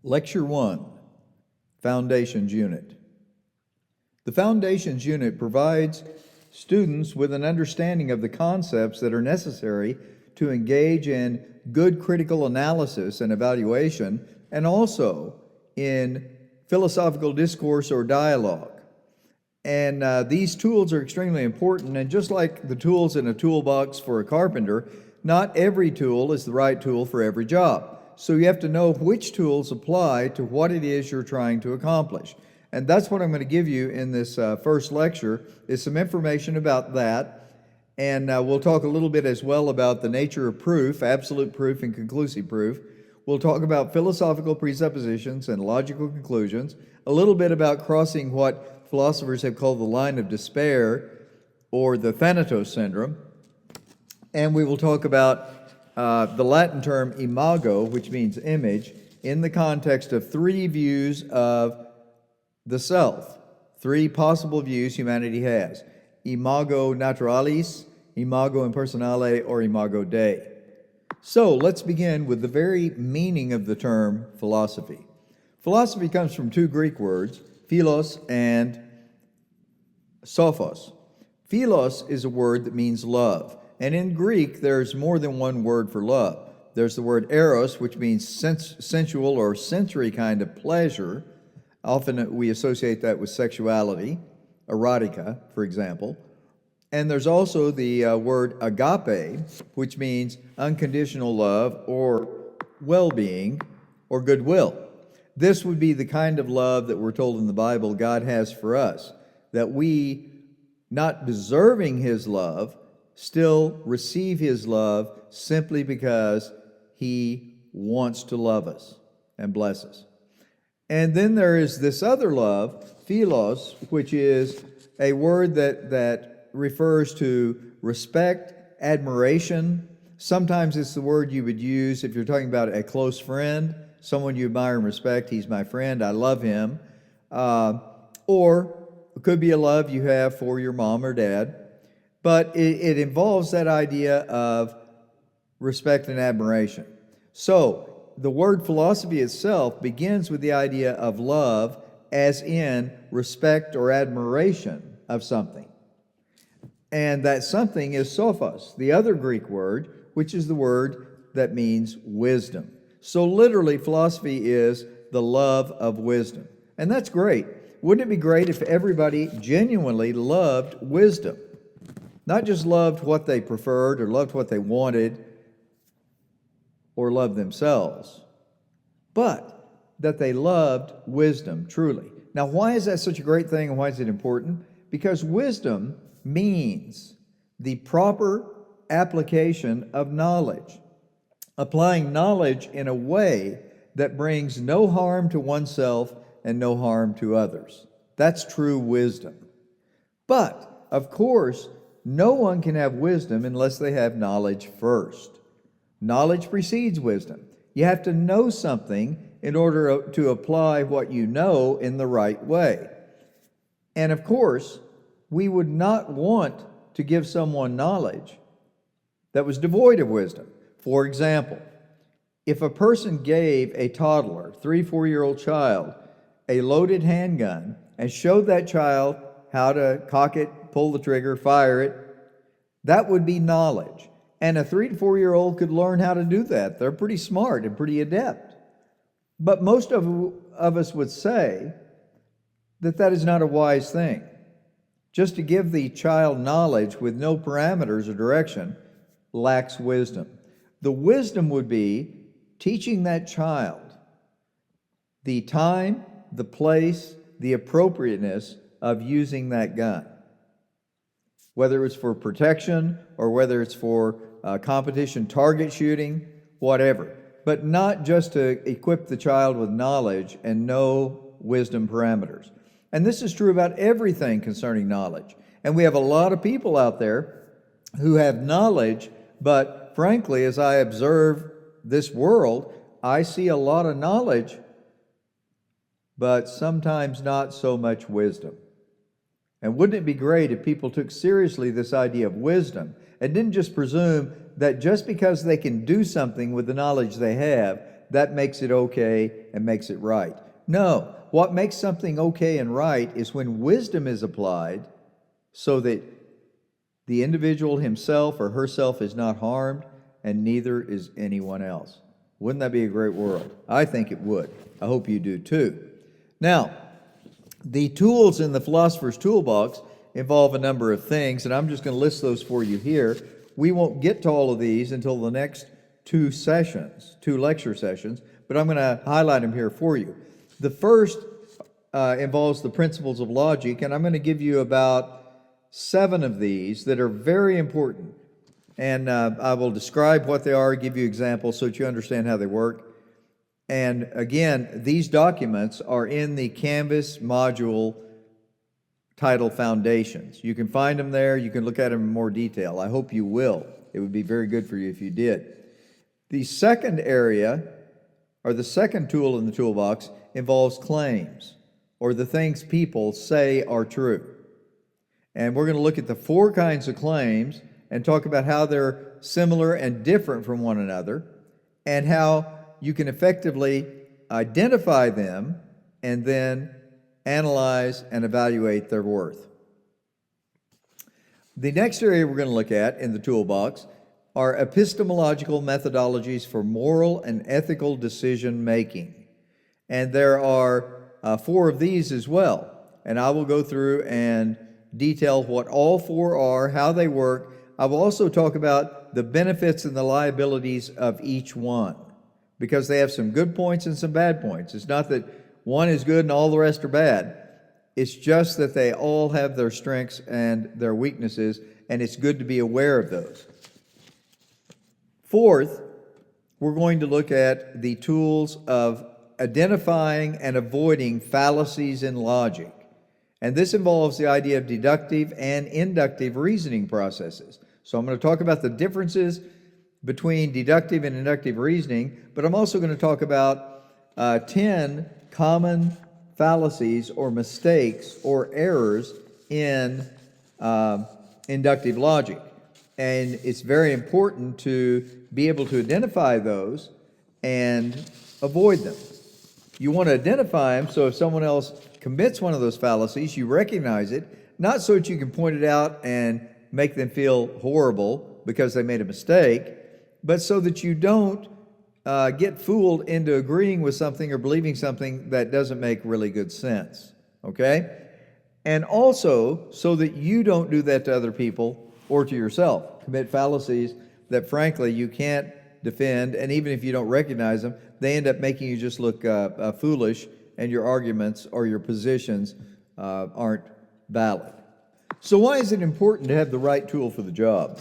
Lecture 1, Foundations Unit. The Foundations Unit provides students with an understanding of the concepts that are necessary to engage in good critical analysis and evaluation, and also in philosophical discourse or dialogue. And these tools are extremely important, and just like the tools in a toolbox for a carpenter, not every tool is the right tool for every job. So you have to know which tools apply to what it is you're trying to accomplish. And that's what I'm going to give you in this first lecture, is some information about that. And we'll talk a little bit as well about the nature of proof, absolute proof and conclusive proof. We'll talk about philosophical presuppositions and logical conclusions, a little bit about crossing what philosophers have called the line of despair, or the Thanatos syndrome. And we will talk about the Latin term imago, which means image, in the context of three views of the self, three possible views humanity has: imago naturalis, imago impersonale, or imago Dei. So let's begin with the very meaning of the term philosophy. Philosophy comes from two Greek words, philos and sophos. Philos is a word that means love. And in Greek, there's more than one word for love. There's the word eros, which means sensual or sensory kind of pleasure. Often we associate that with sexuality, erotica, for example. And there's also the word agape, which means unconditional love or well-being or goodwill. This would be the kind of love that we're told in the Bible God has for us, that we, not deserving His love, still receive His love simply because He wants to love us and bless us. And then there is this other love, philos, which is a word that refers to respect, admiration. Sometimes it's the word you would use if you're talking about a close friend, someone you admire and respect. He's my friend, I love him. Or it could be a love you have for your mom or dad. But it involves that idea of respect and admiration. So the word philosophy itself begins with the idea of love, as in respect or admiration of something. And that something is sophos, the other Greek word, which is the word that means wisdom. So literally, philosophy is the love of wisdom. And that's great. Wouldn't it be great if everybody genuinely loved wisdom? Not just loved what they preferred or loved what they wanted or loved themselves, but that they loved wisdom truly. Now, why is that such a great thing and why is it important? Because wisdom means the proper application of knowledge, applying knowledge in a way that brings no harm to oneself and no harm to others. That's true wisdom. But, of course, no one can have wisdom unless they have knowledge first. Knowledge precedes wisdom. You have to know something in order to apply what you know in the right way. And of course, we would not want to give someone knowledge that was devoid of wisdom. For example, if a person gave a toddler, 3-4-year-old child, a loaded handgun and showed that child how to cock it, pull the trigger, fire it, that would be knowledge. And a 3 to 4-year-old could learn how to do that. They're pretty smart and pretty adept. But most of us would say that that is not a wise thing. Just to give the child knowledge with no parameters or direction lacks wisdom. The wisdom would be teaching that child the time, the place, the appropriateness of using that gun, whether it's for protection or whether it's for competition target shooting, whatever. But not just to equip the child with knowledge and no wisdom parameters. And this is true about everything concerning knowledge. And we have a lot of people out there who have knowledge, but frankly, as I observe this world, I see a lot of knowledge, but sometimes not so much wisdom. And wouldn't it be great if people took seriously this idea of wisdom and didn't just presume that just because they can do something with the knowledge they have, that makes it okay and makes it right. No, what makes something okay and right is when wisdom is applied so that the individual himself or herself is not harmed, and neither is anyone else. Wouldn't that be a great world? I think it would. I hope you do too. Now, the tools in the philosopher's toolbox involve a number of things, and I'm just going to list those for you here. We won't get to all of these until the next two lecture sessions, but I'm going to highlight them here for you. The first involves the principles of logic, and I'm going to give you about 7 of these that are very important. And I will describe what they are, give you examples so that you understand how they work. And again, these documents are in the Canvas module titled Foundations. You can find them there. You can look at them in more detail. I hope you will. It would be very good for you if you did. The second area, or the second tool in the toolbox, involves claims, or the things people say are true. And we're going to look at the 4 kinds of claims and talk about how they're similar and different from one another, and how you can effectively identify them and then analyze and evaluate their worth. The next area we're going to look at in the toolbox are epistemological methodologies for moral and ethical decision making. And there are 4 of these as well. And I will go through and detail what all 4 are, how they work. I will also talk about the benefits and the liabilities of each one, because they have some good points and some bad points. It's not that one is good and all the rest are bad. It's just that they all have their strengths and their weaknesses, and it's good to be aware of those. Fourth, we're going to look at the tools of identifying and avoiding fallacies in logic. And this involves the idea of deductive and inductive reasoning processes. So I'm going to talk about the differences between deductive and inductive reasoning, but I'm also going to talk about 10 common fallacies or mistakes or errors in inductive logic. And it's very important to be able to identify those and avoid them. You want to identify them so if someone else commits one of those fallacies, you recognize it, not so that you can point it out and make them feel horrible because they made a mistake, but so that you don't get fooled into agreeing with something or believing something that doesn't make really good sense, okay? And also so that you don't do that to other people or to yourself, commit fallacies that frankly you can't defend, and even if you don't recognize them, they end up making you just look foolish, and your arguments or your positions aren't valid. So why is it important to have the right tool for the job?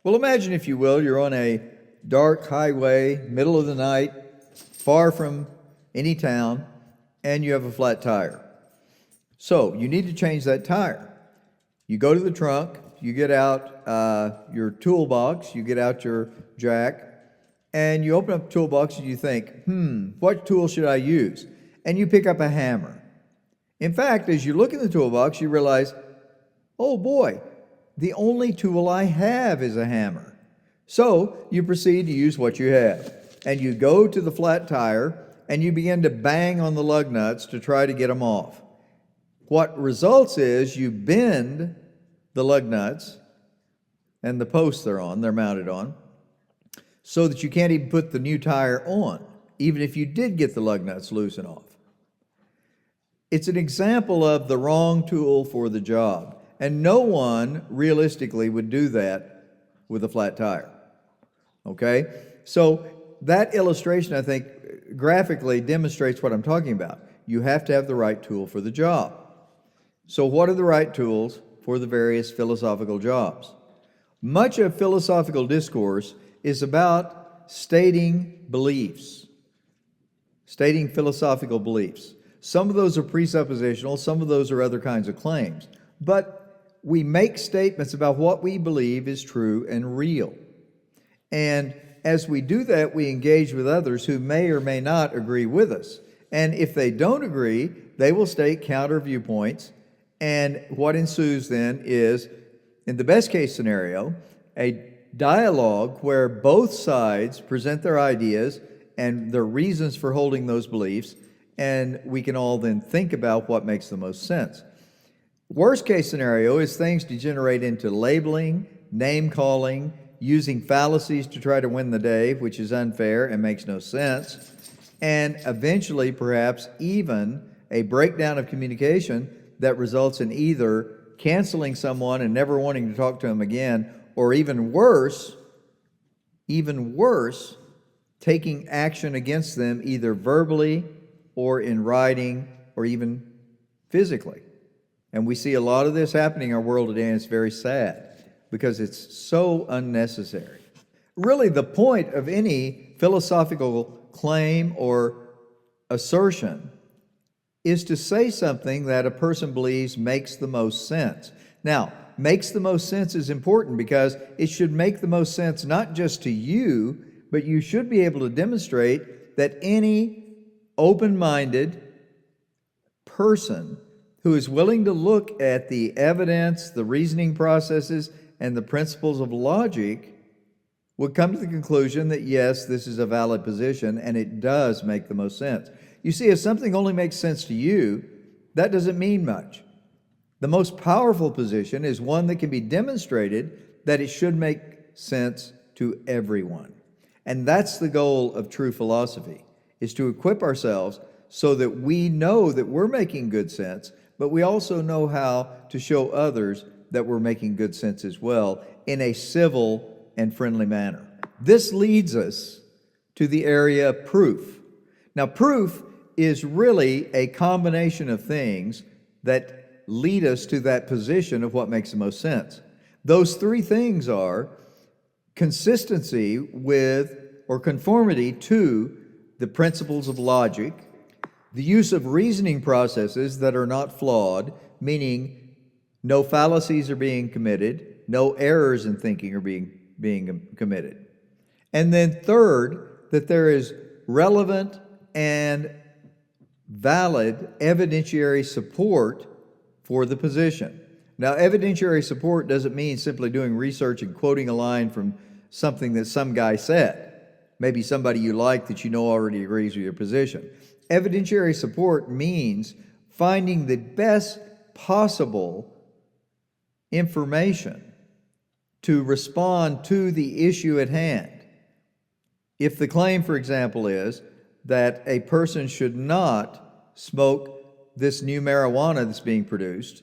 Well, imagine, if you will, you're on a dark highway, middle of the night, far from any town, and you have a flat tire. So you need to change that tire. You go to the trunk, you get out your toolbox, you get out your jack, and you open up the toolbox and you think, what tool should I use? And you pick up a hammer. In fact, as you look in the toolbox, you realize, oh boy, the only tool I have is a hammer. So you proceed to use what you have. And you go to the flat tire and you begin to bang on the lug nuts to try to get them off. What results is you bend the lug nuts and the posts they're mounted on, so that you can't even put the new tire on, even if you did get the lug nuts loose and off. It's an example of the wrong tool for the job, and no one realistically would do that with a flat tire. Okay? So that illustration, I think, graphically demonstrates what I'm talking about. You have to have the right tool for the job. So what are the right tools for the various philosophical jobs? Much of philosophical discourse is about stating beliefs, stating philosophical beliefs. Some of those are presuppositional, some of those are other kinds of claims. But we make statements about what we believe is true and real. And as we do that, we engage with others who may or may not agree with us. And if they don't agree, they will state counter viewpoints. And what ensues then is, in the best case scenario, a dialogue where both sides present their ideas and their reasons for holding those beliefs, and we can all then think about what makes the most sense. Worst case scenario is things degenerate into labeling, name calling, using fallacies to try to win the day, which is unfair and makes no sense, and eventually perhaps even a breakdown of communication that results in either canceling someone and never wanting to talk to them again, or even worse, taking action against them either verbally or in writing or even physically. And we see a lot of this happening in our world today, and it's very sad because it's so unnecessary. Really, the point of any philosophical claim or assertion is to say something that a person believes makes the most sense. Now, makes the most sense is important because it should make the most sense not just to you, but you should be able to demonstrate that any open-minded person who is willing to look at the evidence, the reasoning processes, and the principles of logic would come to the conclusion that yes, this is a valid position and it does make the most sense. You see, if something only makes sense to you, that doesn't mean much. The most powerful position is one that can be demonstrated that it should make sense to everyone. And that's the goal of true philosophy, is to equip ourselves so that we know that we're making good sense, but we also know how to show others that we're making good sense as well in a civil and friendly manner. This leads us to the area of proof. Now, proof is really a combination of things that lead us to that position of what makes the most sense. Those three things are consistency with or conformity to the principles of logic, the use of reasoning processes that are not flawed, meaning no fallacies are being committed, no errors in thinking are being committed. And then third, that there is relevant and valid evidentiary support for the position. Now, evidentiary support doesn't mean simply doing research and quoting a line from something that some guy said, maybe somebody you like that you know already agrees with your position. Evidentiary support means finding the best possible information to respond to the issue at hand. If the claim, for example, is that a person should not smoke this new marijuana that's being produced,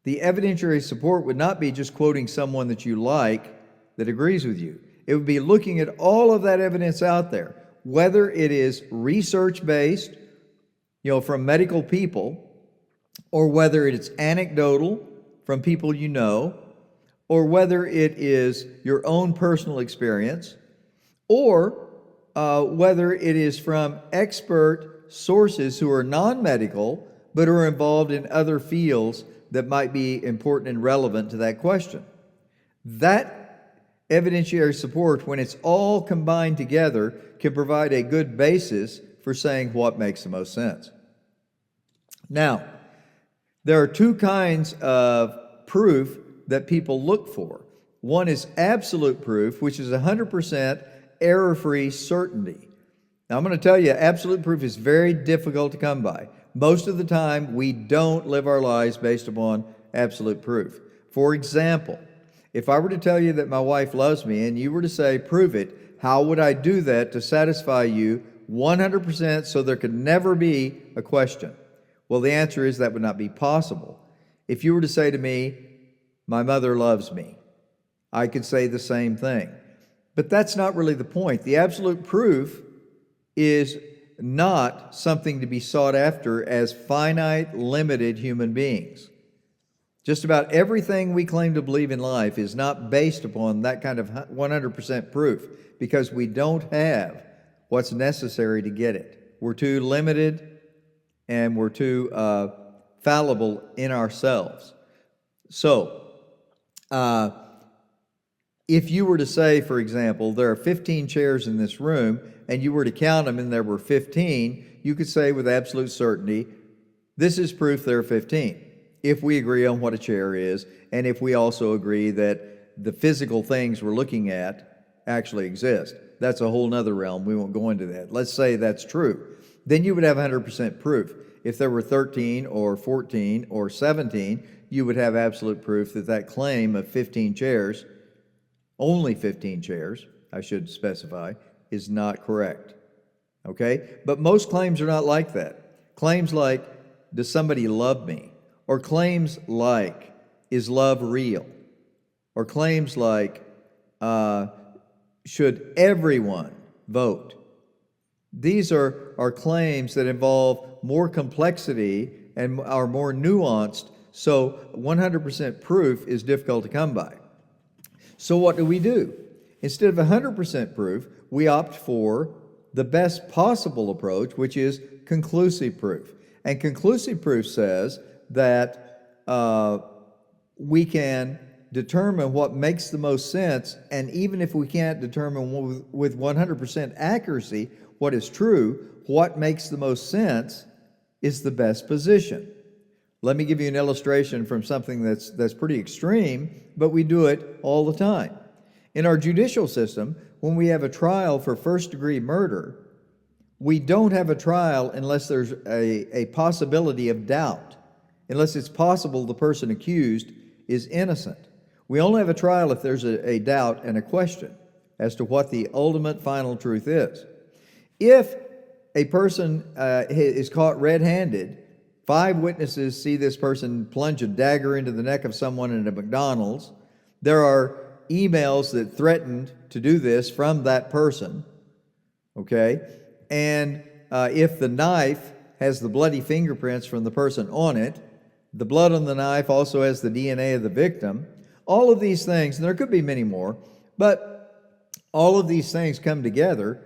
the evidentiary support would not be just quoting someone that you like that agrees with you. It would be looking at all of that evidence out there, whether it is research-based, from medical people, or whether it's anecdotal from people you know, or whether it is your own personal experience, or whether it is from expert sources who are non-medical but are involved in other fields that might be important and relevant to that question. That evidentiary support, when it's all combined together, can provide a good basis for saying what makes the most sense. Now, there are two kinds of proof that people look for. One is absolute proof, which is 100% error-free certainty. Now, I'm going to tell you, absolute proof is very difficult to come by. Most of the time, we don't live our lives based upon absolute proof. For example, if I were to tell you that my wife loves me and you were to say, prove it, how would I do that to satisfy you 100% so there could never be a question? Well, the answer is that would not be possible. If you were to say to me, my mother loves me, I could say the same thing. But that's not really the point. The absolute proof is not something to be sought after as finite, limited human beings. Just about everything we claim to believe in life is not based upon that kind of 100% proof because we don't have what's necessary to get it. We're too limited and we're too fallible in ourselves. So, if you were to say, for example, there are 15 chairs in this room, and you were to count them and there were 15, you could say with absolute certainty, this is proof there are 15, if we agree on what a chair is, and if we also agree that the physical things we're looking at actually exist. That's a whole nother realm. We won't go into that. Let's say that's true. Then you would have 100% proof. If there were 13 or 14 or 17, you would have absolute proof that that claim of 15 chairs, only 15 chairs, I should specify, is not correct. Okay? But most claims are not like that. Claims like, does somebody love me? Or claims like, is love real? Or claims like, should everyone vote? These are claims that involve more complexity and are more nuanced, so 100% proof is difficult to come by. So what do? Instead of 100% proof, we opt for the best possible approach, which is conclusive proof. And conclusive proof says that we can determine what makes the most sense, and even if we can't determine with 100% accuracy what is true, what makes the most sense is the best position. Let me give you an illustration from something that's pretty extreme, but we do it all the time. In our judicial system, when we have a trial for first-degree murder, we don't have a trial unless there's a possibility of doubt, unless it's possible the person accused is innocent. We only have a trial if there's a doubt and a question as to what the ultimate final truth is. If a person is caught red-handed, 5 witnesses see this person plunge a dagger into the neck of someone at a McDonald's. There are emails that threatened to do this from that person, okay? And if the knife has the bloody fingerprints from the person on it, the blood on the knife also has the DNA of the victim. All of these things, and there could be many more, but all of these things come together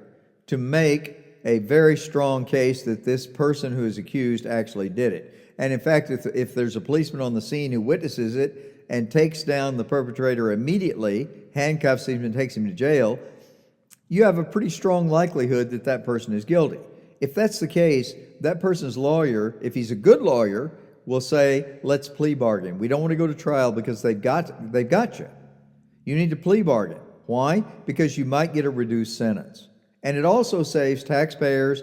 to make a very strong case that this person who is accused actually did it. And in fact, if there's a policeman on the scene who witnesses it and takes down the perpetrator immediately, handcuffs him and takes him to jail, you have a pretty strong likelihood that that person is guilty. If that's the case, that person's lawyer, if he's a good lawyer, will say, let's plea bargain. We don't want to go to trial because they've got you. You need to plea bargain. Why? Because you might get a reduced sentence. And it also saves taxpayers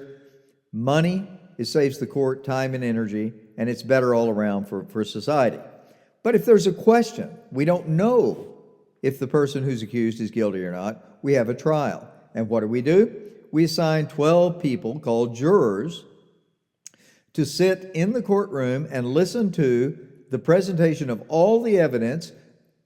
money, it saves the court time and energy, and it's better all around for society. But if there's a question, we don't know if the person who's accused is guilty or not, we have a trial. And what do? We assign 12 people called jurors to sit in the courtroom and listen to the presentation of all the evidence,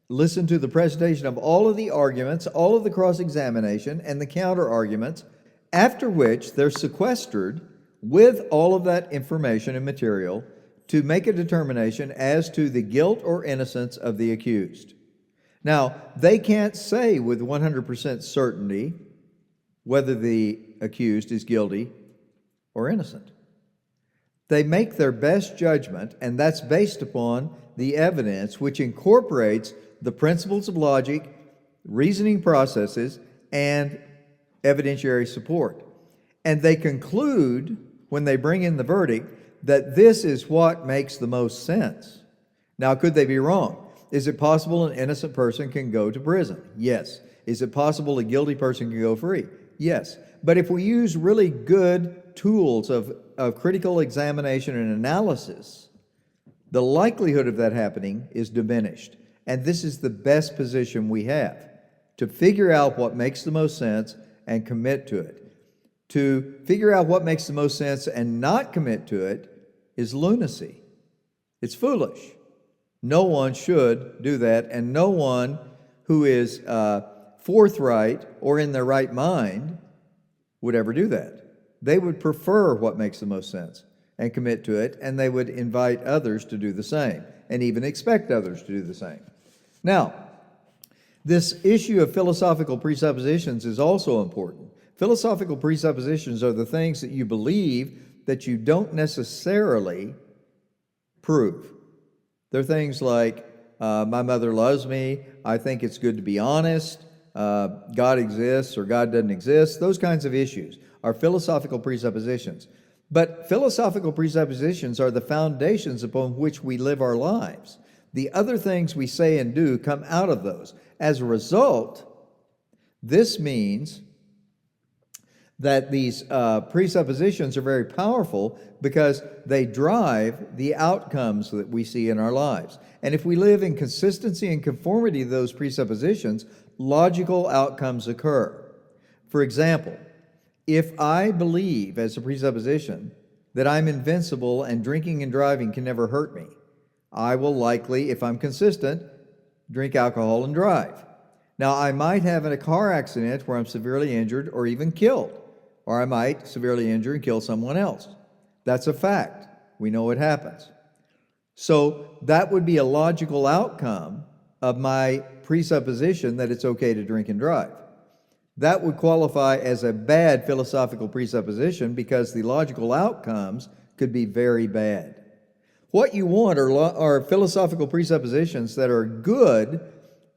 listen to the presentation of all of the arguments, all of the cross-examination, and the counter-arguments, after which they're sequestered with all of that information and material to make a determination as to the guilt or innocence of the accused. Now, they can't say with 100% certainty whether the accused is guilty or innocent. They make their best judgment, and that's based upon the evidence, which incorporates the principles of logic, reasoning processes, and evidentiary support. And they conclude, when they bring in the verdict, that this is what makes the most sense. Now, could they be wrong? Is it possible an innocent person can go to prison? Yes. Is it possible a guilty person can go free? Yes. But if we use really good tools of critical examination and analysis, the likelihood of that happening is diminished. And this is the best position we have, to figure out what makes the most sense and commit to it. To figure out what makes the most sense and not commit to it is lunacy. It's foolish. No one should do that, and no one who is forthright or in their right mind would ever do that. They would prefer what makes the most sense and commit to it, and they would invite others to do the same, and even expect others to do the same. Now, this issue of philosophical presuppositions is also important. Philosophical presuppositions are the things that you believe that you don't necessarily prove. They're things like, my mother loves me, I think it's good to be honest, God exists or God doesn't exist. Those kinds of issues are philosophical presuppositions. But philosophical presuppositions are the foundations upon which we live our lives. The other things we say and do come out of those. As a result, this means that these presuppositions are very powerful because they drive the outcomes that we see in our lives. And if we live in consistency and conformity to those presuppositions, logical outcomes occur. For example, if I believe as a presupposition that I'm invincible and drinking and driving can never hurt me, I will likely, if I'm consistent, drink alcohol and drive. Now, I might have a car accident where I'm severely injured or even killed, or I might severely injure and kill someone else. That's a fact. We know it happens. So that would be a logical outcome of my presupposition that it's okay to drink and drive. That would qualify as a bad philosophical presupposition because the logical outcomes could be very bad. What you want are philosophical presuppositions that are good,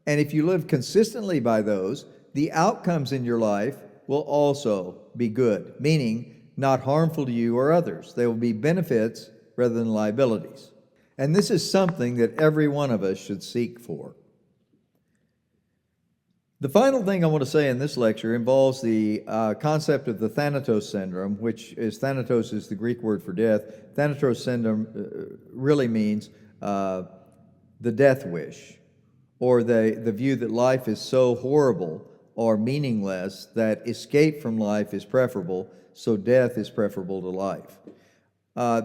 and if you live consistently by those, the outcomes in your life will also be good, meaning not harmful to you or others. They will be benefits rather than liabilities. And this is something that every one of us should seek for. The final thing I want to say in this lecture involves the concept of the Thanatos syndrome, Thanatos is the Greek word for death. Thanatos syndrome really means the death wish, or the view that life is so horrible or meaningless that escape from life is preferable, so death is preferable to life.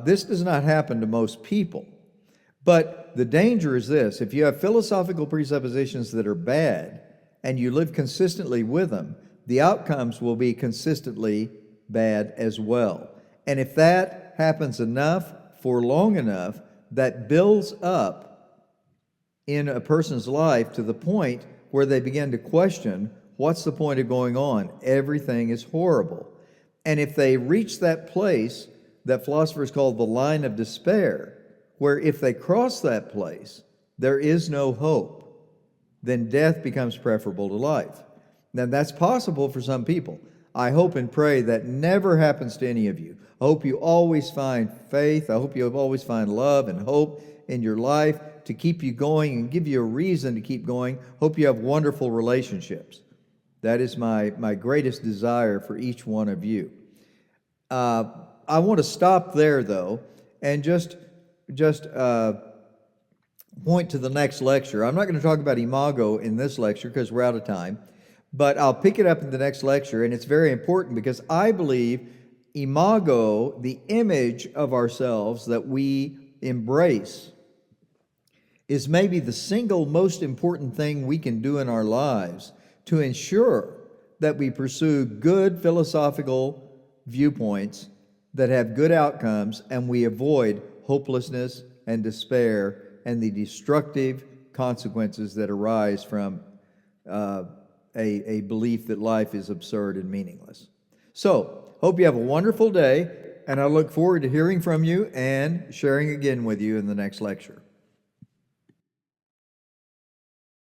This does not happen to most people, but the danger is this: if you have philosophical presuppositions that are bad, and you live consistently with them, the outcomes will be consistently bad as well. And if that happens enough, for long enough, that builds up in a person's life to the point where they begin to question, what's the point of going on? Everything is horrible. And if they reach that place that philosophers call the line of despair, where if they cross that place, there is no hope, then death becomes preferable to life. Now, that's possible for some people. I hope and pray that never happens to any of you. I hope you always find faith. I hope you always find love and hope in your life to keep you going and give you a reason to keep going. Hope you have wonderful relationships. That is my greatest desire for each one of you. I want to stop there, though, and just point to the next lecture. I'm not going to talk about imago in this lecture because we're out of time, but I'll pick it up in the next lecture, and it's very important because I believe imago, the image of ourselves that we embrace, is maybe the single most important thing we can do in our lives to ensure that we pursue good philosophical viewpoints that have good outcomes, and we avoid hopelessness and despair and the destructive consequences that arise from a belief that life is absurd and meaningless. So, hope you have a wonderful day, and I look forward to hearing from you and sharing again with you in the next lecture.